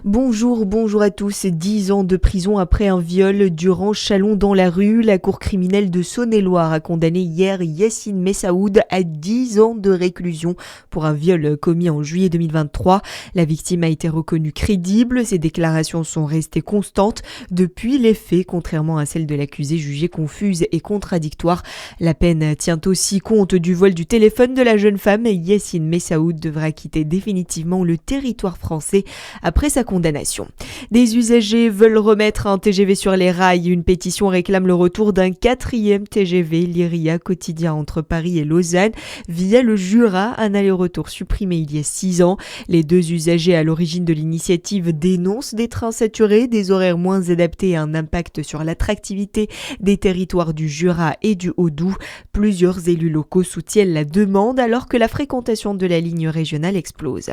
Bonjour à tous. 10 ans de prison après un viol durant Chalon dans la rue. La cour criminelle de Saône-et-Loire a condamné hier Yassine Messaoud à 10 ans de réclusion pour un viol commis en juillet 2023. La victime a été reconnue crédible. Ses déclarations sont restées constantes depuis les faits, contrairement à celles de l'accusé jugée confuse et contradictoire. La peine tient aussi compte du vol du téléphone de la jeune femme. Yassine Messaoud devra quitter définitivement le territoire français après sa condamnation. Des usagers veulent remettre un TGV sur les rails. Une pétition réclame le retour d'un 4e TGV Lyria quotidien entre Paris et Lausanne via le Jura, un aller-retour supprimé il y a 6 ans. Les deux usagers à l'origine de l'initiative dénoncent des trains saturés, des horaires moins adaptés et un impact sur l'attractivité des territoires du Jura et du Haut-Doubs. Plusieurs élus locaux soutiennent la demande alors que la fréquentation de la ligne régionale explose.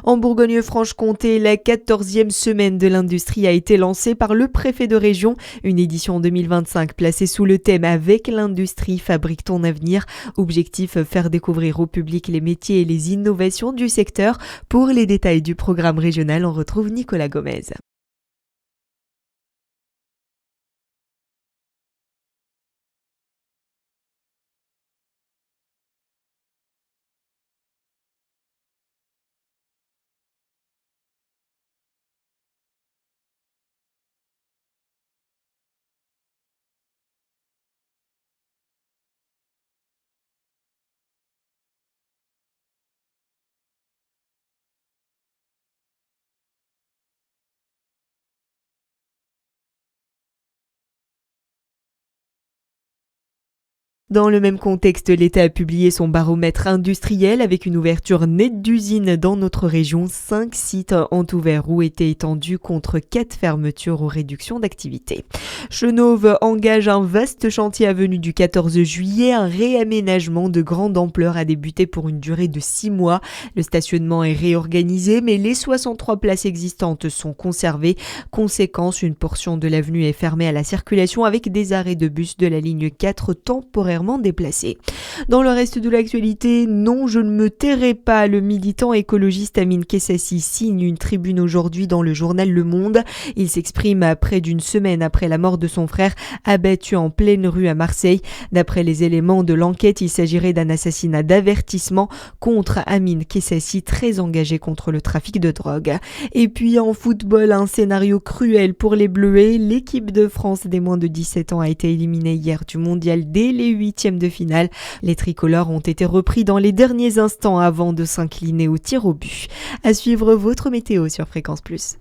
En Bourgogne-Franche-Comté, la 14e semaine de l'industrie a été lancée par le préfet de région. Une édition 2025 placée sous le thème Avec l'industrie, fabrique ton avenir. Objectif, faire découvrir au public les métiers et les innovations du secteur. Pour les détails du programme régional, on retrouve Nicolas Gomez. Dans le même contexte, l'État a publié son baromètre industriel avec une ouverture nette d'usines dans notre région. 5 sites ont ouvert ou été étendus contre 4 fermetures ou réductions d'activité. Chenauve engage un vaste chantier avenue du 14 juillet. Un réaménagement de grande ampleur a débuté pour une durée de 6 mois. Le stationnement est réorganisé, mais les 63 places existantes sont conservées. Conséquence, une portion de l'avenue est fermée à la circulation avec des arrêts de bus de la ligne 4 temporairement déplacés. Dans le reste de l'actualité, non, je ne me tairai pas. Le militant écologiste Amin Kessassi signe une tribune aujourd'hui dans le journal Le Monde. Il s'exprime à près d'une semaine après la mort de son frère, abattu en pleine rue à Marseille. D'après les éléments de l'enquête, il s'agirait d'un assassinat d'avertissement contre Amin Kessassi, très engagé contre le trafic de drogue. Et puis en football, un scénario cruel pour les Bleuets. L'équipe de France des moins de 17 ans a été éliminée hier du mondial dès les 8e de finale. Les tricolores ont été repris dans les derniers instants avant de s'incliner au tir au but. À suivre votre météo sur Fréquence Plus.